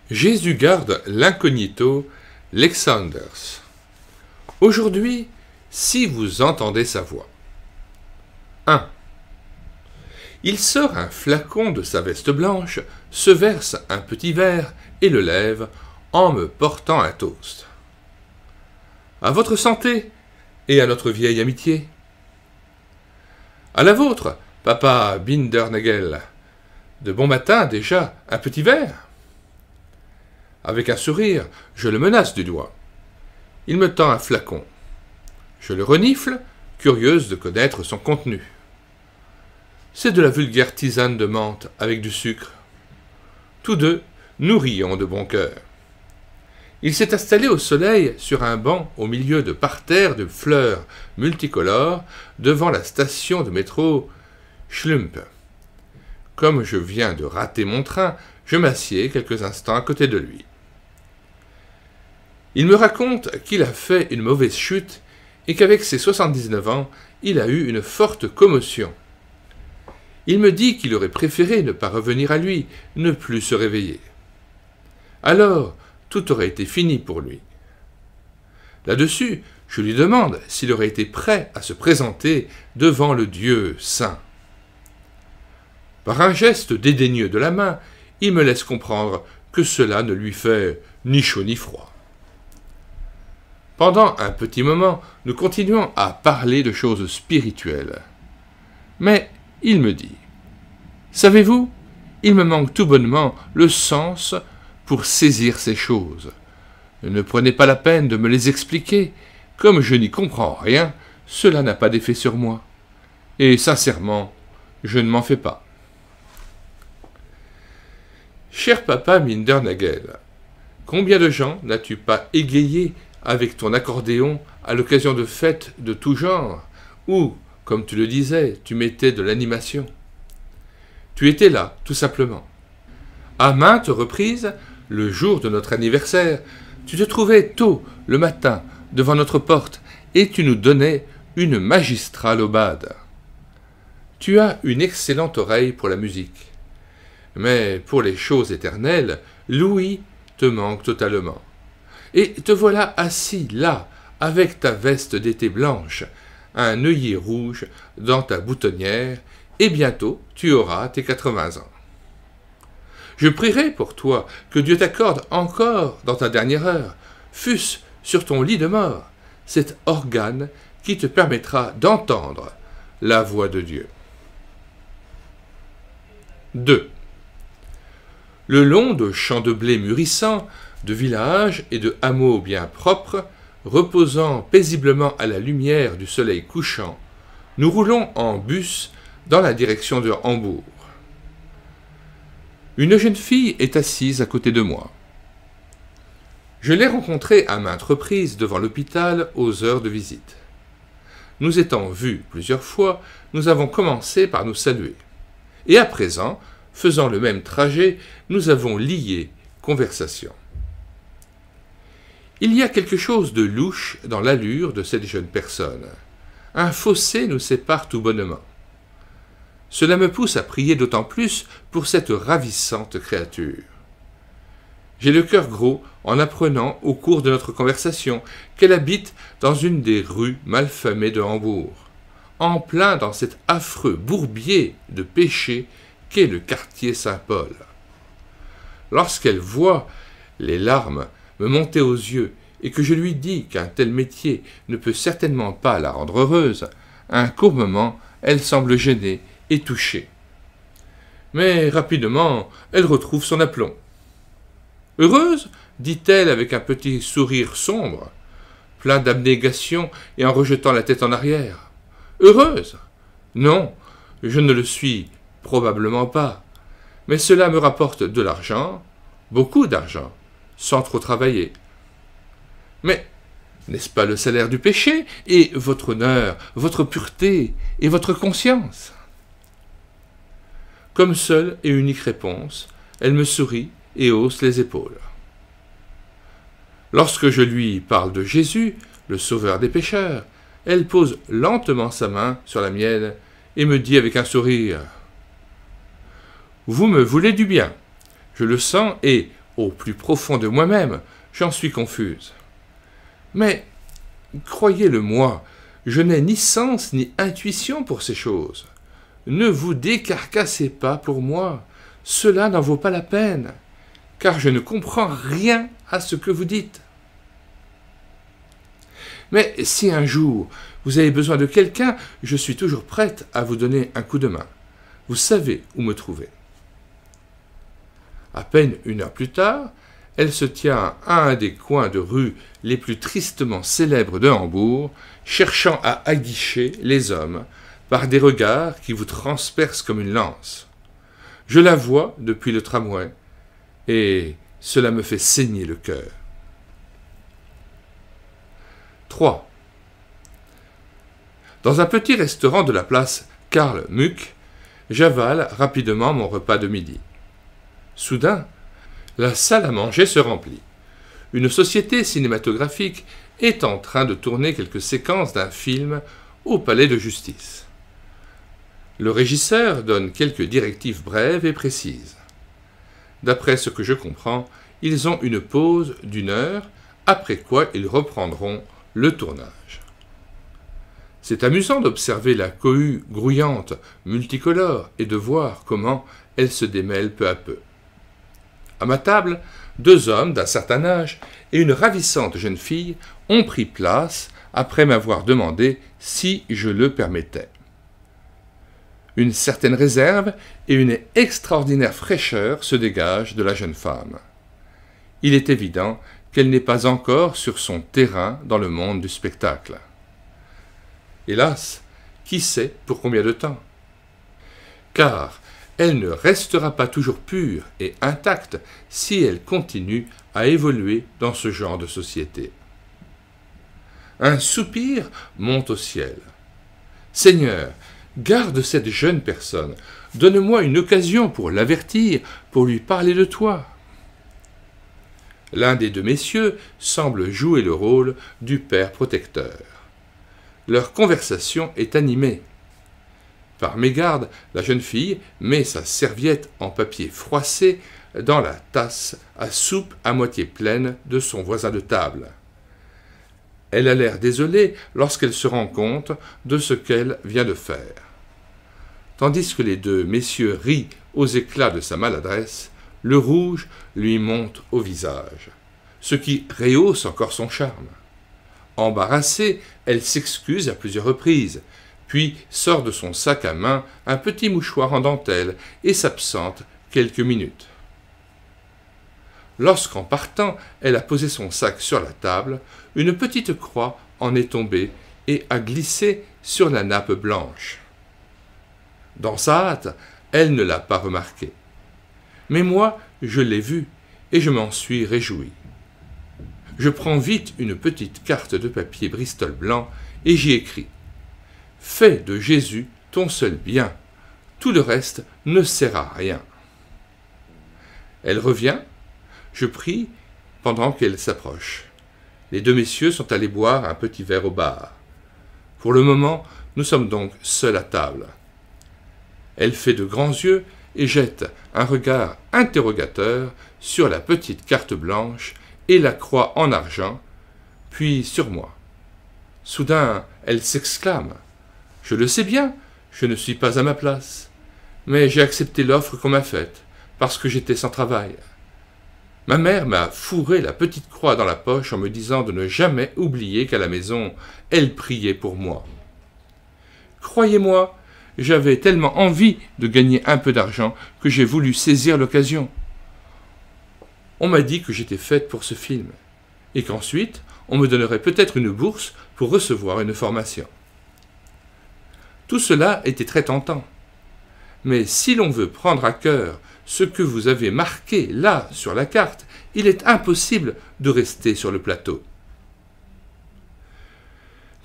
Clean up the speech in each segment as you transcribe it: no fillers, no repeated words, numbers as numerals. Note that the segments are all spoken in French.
Jésus garde l'incognito, Alexanders. Aujourd'hui, si vous entendez sa voix. 1. Il sort un flacon de sa veste blanche, se verse un petit verre et le lève en me portant un toast. À votre santé et à notre vieille amitié. À la vôtre, papa Bindernagel. De bon matin déjà, un petit verre. Avec un sourire, je le menace du doigt. Il me tend un flacon. Je le renifle, curieuse de connaître son contenu. C'est de la vulgaire tisane de menthe avec du sucre. Tous deux, nous rions de bon cœur. Il s'est installé au soleil sur un banc au milieu de parterres de fleurs multicolores devant la station de métro Schlump. Comme je viens de rater mon train, je m'assieds quelques instants à côté de lui. Il me raconte qu'il a fait une mauvaise chute et qu'avec ses 79 ans, il a eu une forte commotion. Il me dit qu'il aurait préféré ne pas revenir à lui, ne plus se réveiller. Alors, tout aurait été fini pour lui. Là-dessus, je lui demande s'il aurait été prêt à se présenter devant le Dieu saint. Par un geste dédaigneux de la main, il me laisse comprendre que cela ne lui fait ni chaud ni froid. Pendant un petit moment, nous continuons à parler de choses spirituelles. Mais il me dit « Savez-vous, il me manque tout bonnement le sens pour saisir ces choses. Ne prenez pas la peine de me les expliquer. Comme je n'y comprends rien, cela n'a pas d'effet sur moi. Et sincèrement, je ne m'en fais pas. » Cher papa Bindernagel, combien de gens n'as-tu pas égayé avec ton accordéon à l'occasion de fêtes de tout genre, où, comme tu le disais, tu mettais de l'animation. Tu étais là, tout simplement. À maintes reprises, le jour de notre anniversaire, tu te trouvais tôt le matin devant notre porte et tu nous donnais une magistrale aubade. Tu as une excellente oreille pour la musique. Mais pour les choses éternelles, l'ouïe te manque totalement. Et te voilà assis là, avec ta veste d'été blanche, un œillet rouge dans ta boutonnière, et bientôt tu auras tes 80 ans. Je prierai pour toi que Dieu t'accorde encore dans ta dernière heure, fût-ce sur ton lit de mort, cet organe qui te permettra d'entendre la voix de Dieu. 2. Le long de champs de blé mûrissants, de villages et de hameaux bien propres, reposant paisiblement à la lumière du soleil couchant, nous roulons en bus dans la direction de Hambourg. Une jeune fille est assise à côté de moi. Je l'ai rencontrée à maintes reprises devant l'hôpital aux heures de visite. Nous étant vus plusieurs fois, nous avons commencé par nous saluer. Et à présent, faisant le même trajet, nous avons lié conversation. Il y a quelque chose de louche dans l'allure de cette jeune personne. Un fossé nous sépare tout bonnement. Cela me pousse à prier d'autant plus pour cette ravissante créature. J'ai le cœur gros en apprenant au cours de notre conversation qu'elle habite dans une des rues malfamées de Hambourg, en plein dans cet affreux bourbier de péché qu'est le quartier Saint-Paul. Lorsqu'elle voit les larmes me monter aux yeux et que je lui dis qu'un tel métier ne peut certainement pas la rendre heureuse, un court moment, elle semble gênée et touchée. Mais rapidement, elle retrouve son aplomb. « Heureuse ?» dit-elle avec un petit sourire sombre, plein d'abnégation et en rejetant la tête en arrière. « Heureuse ? Non, je ne le suis probablement pas, mais cela me rapporte de l'argent, beaucoup d'argent, sans trop travailler. Mais n'est-ce pas le salaire du péché, et votre honneur, votre pureté et votre conscience ?» Comme seule et unique réponse, elle me sourit et hausse les épaules. Lorsque je lui parle de Jésus, le sauveur des pécheurs, elle pose lentement sa main sur la mienne et me dit avec un sourire « Vous me voulez du bien, je le sens et, Au plus profond de moi-même, j'en suis confuse. Mais, croyez-le-moi, je n'ai ni sens ni intuition pour ces choses. Ne vous décarcassez pas pour moi, cela n'en vaut pas la peine, car je ne comprends rien à ce que vous dites. Mais si un jour vous avez besoin de quelqu'un, je suis toujours prête à vous donner un coup de main. Vous savez où me trouver. À peine 1 heure plus tard, elle se tient à un des coins de rue les plus tristement célèbres de Hambourg, cherchant à aguicher les hommes par des regards qui vous transpercent comme une lance. Je la vois depuis le tramway, et cela me fait saigner le cœur. 3. Dans un petit restaurant de la place Karl Muck, j'avale rapidement mon repas de midi. Soudain, la salle à manger se remplit. Une société cinématographique est en train de tourner quelques séquences d'un film au palais de justice. Le régisseur donne quelques directives brèves et précises. D'après ce que je comprends, ils ont une pause d'1 heure, après quoi ils reprendront le tournage. C'est amusant d'observer la cohue grouillante, multicolore, et de voir comment elle se démêle peu à peu. À ma table, 2 hommes d'un certain âge et une ravissante jeune fille ont pris place après m'avoir demandé si je le permettais. Une certaine réserve et une extraordinaire fraîcheur se dégagent de la jeune femme. Il est évident qu'elle n'est pas encore sur son terrain dans le monde du spectacle. Hélas, qui sait pour combien de temps? Car elle ne restera pas toujours pure et intacte si elle continue à évoluer dans ce genre de société. Un soupir monte au ciel. Seigneur, garde cette jeune personne, donne-moi une occasion pour l'avertir, pour lui parler de toi. L'un des 2 messieurs semble jouer le rôle du père protecteur. Leur conversation est animée. Par mégarde, la jeune fille met sa serviette en papier froissé dans la tasse à soupe à moitié pleine de son voisin de table. Elle a l'air désolée lorsqu'elle se rend compte de ce qu'elle vient de faire. Tandis que les 2 messieurs rient aux éclats de sa maladresse, le rouge lui monte au visage, ce qui rehausse encore son charme. Embarrassée, elle s'excuse à plusieurs reprises, puis sort de son sac à main un petit mouchoir en dentelle et s'absente quelques minutes. Lorsqu'en partant, elle a posé son sac sur la table, une petite croix en est tombée et a glissé sur la nappe blanche. Dans sa hâte, elle ne l'a pas remarqué. Mais moi, je l'ai vue et je m'en suis réjoui. Je prends vite une petite carte de papier Bristol blanc et j'y écris « Fais de Jésus ton seul bien, tout le reste ne sert à rien. » Elle revient, je prie pendant qu'elle s'approche. Les 2 messieurs sont allés boire un petit verre au bar. Pour le moment, nous sommes donc seuls à table. Elle fait de grands yeux et jette un regard interrogateur sur la petite carte blanche et la croix en argent, puis sur moi. Soudain, elle s'exclame « Je le sais bien, je ne suis pas à ma place, mais j'ai accepté l'offre qu'on m'a faite, parce que j'étais sans travail. Ma mère m'a fourré la petite croix dans la poche en me disant de ne jamais oublier qu'à la maison, elle priait pour moi. Croyez-moi, j'avais tellement envie de gagner un peu d'argent que j'ai voulu saisir l'occasion. On m'a dit que j'étais faite pour ce film, et qu'ensuite, on me donnerait peut-être une bourse pour recevoir une formation. Tout cela était très tentant. Mais si l'on veut prendre à cœur ce que vous avez marqué là sur la carte, il est impossible de rester sur le plateau.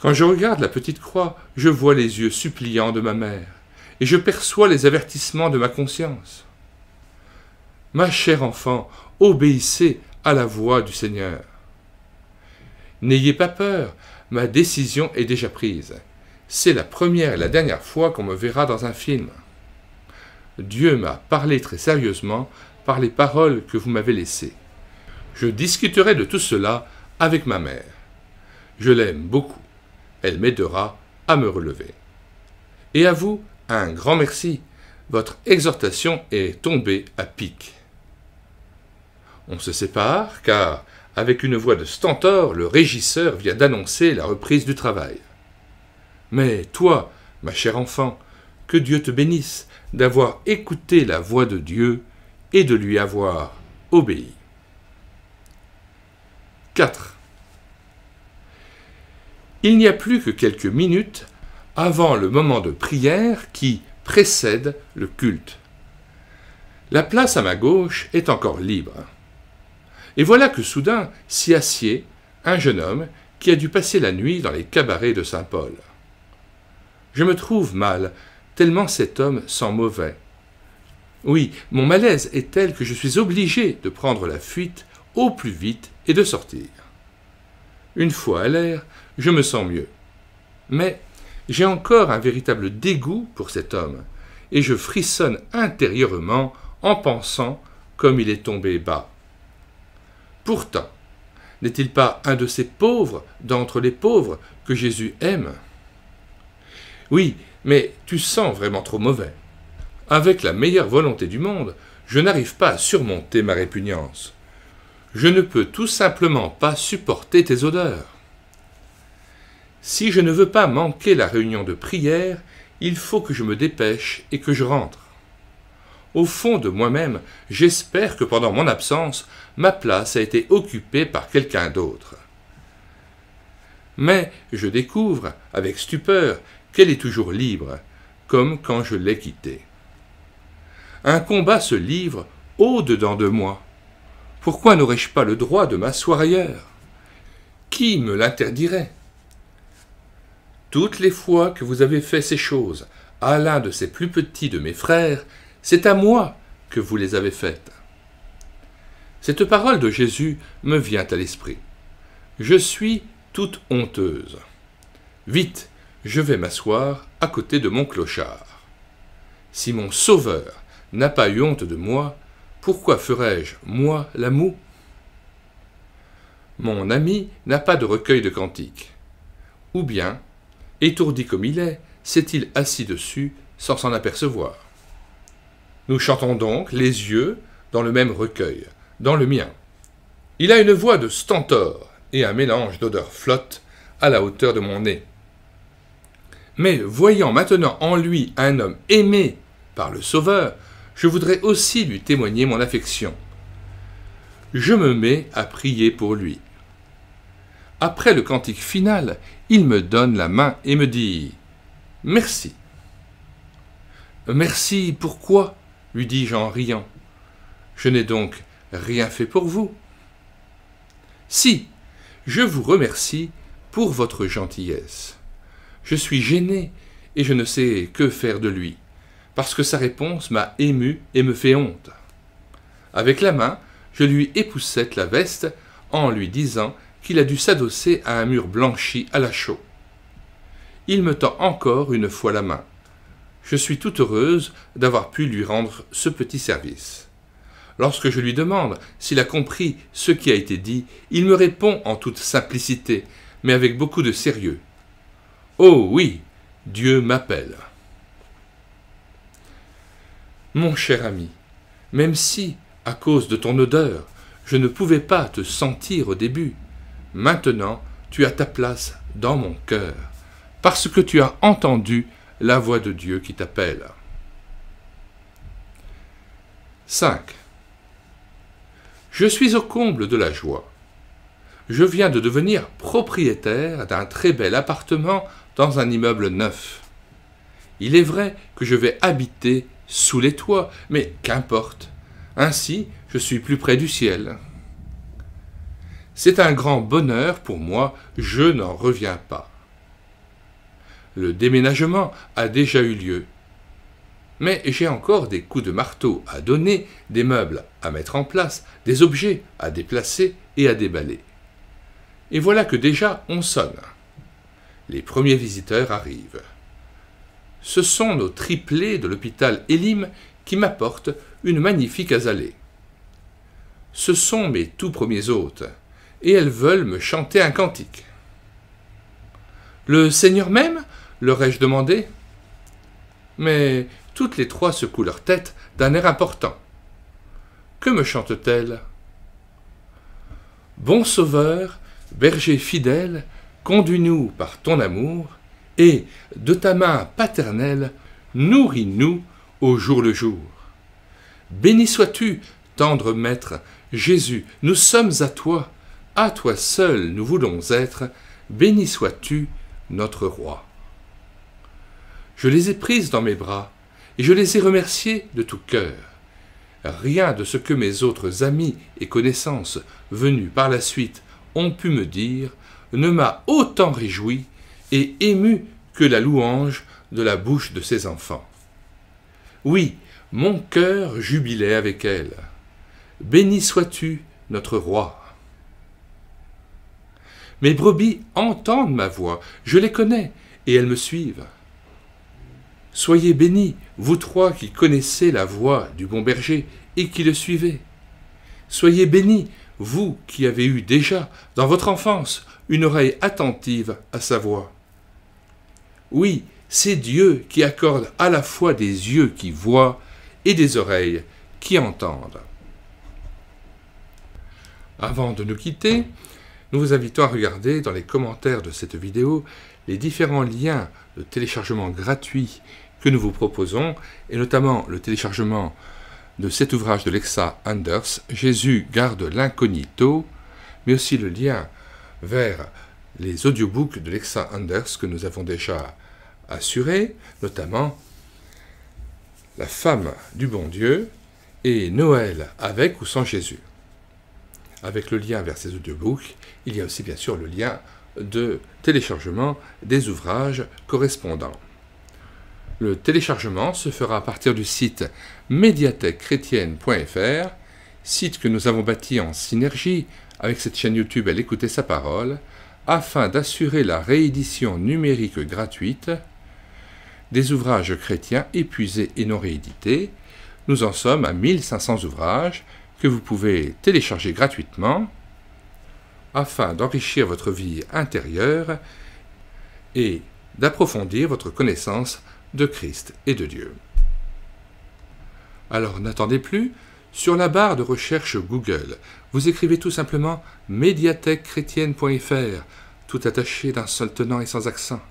Quand je regarde la petite croix, je vois les yeux suppliants de ma mère, et je perçois les avertissements de ma conscience. Ma chère enfant, obéissez à la voix du Seigneur. N'ayez pas peur, ma décision est déjà prise. C'est la première et la dernière fois qu'on me verra dans un film. Dieu m'a parlé très sérieusement par les paroles que vous m'avez laissées. Je discuterai de tout cela avec ma mère. Je l'aime beaucoup. Elle m'aidera à me relever. Et à vous, un grand merci. Votre exhortation est tombée à pic. On se sépare, car, avec une voix de stentor, le régisseur vient d'annoncer la reprise du travail. Mais toi, ma chère enfant, que Dieu te bénisse d'avoir écouté la voix de Dieu et de lui avoir obéi. 4. Il n'y a plus que quelques minutes avant le moment de prière qui précède le culte. La place à ma gauche est encore libre. Et voilà que soudain s'y assied un jeune homme qui a dû passer la nuit dans les cabarets de Saint-Paul. Je me trouve mal, tellement cet homme sent mauvais. Oui, mon malaise est tel que je suis obligé de prendre la fuite au plus vite et de sortir. Une fois à l'air, je me sens mieux. Mais j'ai encore un véritable dégoût pour cet homme, et je frissonne intérieurement en pensant comme il est tombé bas. Pourtant, n'est-il pas un de ces pauvres d'entre les pauvres que Jésus aime? Oui, mais tu sens vraiment trop mauvais. Avec la meilleure volonté du monde, je n'arrive pas à surmonter ma répugnance. Je ne peux tout simplement pas supporter tes odeurs. Si je ne veux pas manquer la réunion de prière, il faut que je me dépêche et que je rentre. Au fond de moi-même, j'espère que pendant mon absence, ma place a été occupée par quelqu'un d'autre. Mais je découvre, avec stupeur, qu'elle est toujours libre, comme quand je l'ai quittée. Un combat se livre au-dedans de moi. Pourquoi n'aurais-je pas le droit de m'asseoir ailleurs? Qui me l'interdirait? Toutes les fois que vous avez fait ces choses à l'un de ces plus petits de mes frères, c'est à moi que vous les avez faites. Cette parole de Jésus me vient à l'esprit. Je suis toute honteuse. Vite, je vais m'asseoir à côté de mon clochard. Si mon Sauveur n'a pas eu honte de moi, pourquoi ferais-je, moi, la moue? Mon ami n'a pas de recueil de cantiques. Ou bien, étourdi comme il est, s'est-il assis dessus sans s'en apercevoir? Nous chantons donc les yeux dans le même recueil, dans le mien. Il a une voix de stentor et un mélange d'odeurs flotte à la hauteur de mon nez. Mais voyant maintenant en lui un homme aimé par le Sauveur, je voudrais aussi lui témoigner mon affection. Je me mets à prier pour lui. Après le cantique final, il me donne la main et me dit « Merci ». « Merci, pourquoi ?» lui dis-je en riant. « Je n'ai donc rien fait pour vous. »« Si, je vous remercie pour votre gentillesse. Je suis gêné et je ne sais que faire de lui, parce que sa réponse m'a ému et me fait honte. » Avec la main, je lui époussette la veste en lui disant qu'il a dû s'adosser à un mur blanchi à la chaux. Il me tend encore une fois la main. Je suis toute heureuse d'avoir pu lui rendre ce petit service. Lorsque je lui demande s'il a compris ce qui a été dit, il me répond en toute simplicité, mais avec beaucoup de sérieux. « Oh oui, Dieu m'appelle. » Mon cher ami, même si, à cause de ton odeur, je ne pouvais pas te sentir au début, maintenant tu as ta place dans mon cœur, parce que tu as entendu la voix de Dieu qui t'appelle. 5. Je suis au comble de la joie. Je viens de devenir propriétaire d'un très bel appartement dans un immeuble neuf. Il est vrai que je vais habiter sous les toits, mais qu'importe. Ainsi, je suis plus près du ciel. C'est un grand bonheur pour moi, je n'en reviens pas. Le déménagement a déjà eu lieu. Mais j'ai encore des coups de marteau à donner, des meubles à mettre en place, des objets à déplacer et à déballer. Et voilà que déjà on sonne. Les premiers visiteurs arrivent. Ce sont nos triplés de l'hôpital Elim qui m'apportent une magnifique azalée. Ce sont mes tout premiers hôtes, et elles veulent me chanter un cantique. Le Seigneur même, leur ai-je demandé. Mais toutes les trois secouent leur tête d'un air important. Que me chantent-elles? Bon Sauveur, berger fidèle, conduis-nous par ton amour, et, de ta main paternelle, nourris-nous au jour le jour. Béni sois-tu, tendre Maître, Jésus, nous sommes à toi seul nous voulons être, béni sois-tu, notre Roi. Je les ai prises dans mes bras, et je les ai remerciées de tout cœur. Rien de ce que mes autres amis et connaissances, venus par la suite, ont pu me dire, ne m'a autant réjoui et ému que la louange de la bouche de ces enfants. Oui, mon cœur jubilait avec elles. Béni sois-tu, notre Roi. Mes brebis entendent ma voix, je les connais, et elles me suivent. Soyez bénis, vous trois qui connaissez la voix du bon berger et qui le suivez. Soyez bénis, vous qui avez eu déjà, dans votre enfance, une oreille attentive à sa voix. Oui, c'est Dieu qui accorde à la fois des yeux qui voient et des oreilles qui entendent. Avant de nous quitter, nous vous invitons à regarder dans les commentaires de cette vidéo les différents liens de téléchargement gratuits que nous vous proposons, et notamment le téléchargement de cet ouvrage de Lexa Anders, Jésus garde l'incognito, mais aussi le lien vers les audiobooks de Lexa Anders que nous avons déjà assurés, notamment La femme du bon Dieu et Noël avec ou sans Jésus. Avec le lien vers ces audiobooks, il y a aussi bien sûr le lien de téléchargement des ouvrages correspondants. Le téléchargement se fera à partir du site médiathèquechrétienne.fr, site que nous avons bâti en synergie avec cette chaîne YouTube Elle écoutait sa parole, afin d'assurer la réédition numérique gratuite des ouvrages chrétiens épuisés et non réédités. Nous en sommes à 1500 ouvrages que vous pouvez télécharger gratuitement afin d'enrichir votre vie intérieure et d'approfondir votre connaissance de Christ et de Dieu. Alors n'attendez plus, sur la barre de recherche Google, vous écrivez tout simplement médiathèquechrétienne.fr, tout attaché d'un seul tenant et sans accent.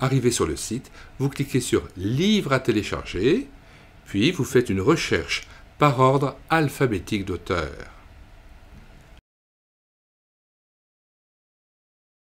Arrivez sur le site, vous cliquez sur Livres à télécharger, puis vous faites une recherche par ordre alphabétique d'auteur.